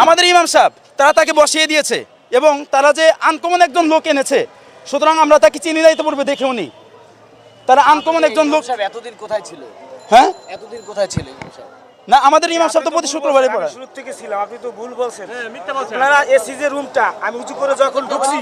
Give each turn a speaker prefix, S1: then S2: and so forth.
S1: আমাদের ইমাম সাহেব তারা তাকে বসিয়ে দিয়েছে এবং তারা যে আনকমন একজন লোক এনেছে, সুতরাং আমরা তাকে চিনি না ইতিপূর্বে দেখেও নি। তারা আনকমন একজন লোক।
S2: এতদিন কোথায় ছিল?
S1: হ্যাঁ,
S2: এতদিন কোথায় ছিল ইমাম সাহেব?
S1: না, আমাদের ইমাম সাহেব তো প্রতি শুক্রবারে পড়ে।
S3: শুরু থেকে ছিলাম, আপনি তো ভুল বলছেন। আপনারা এসি যে রুমটা আমি উঁচু করে যখন ঢুকছি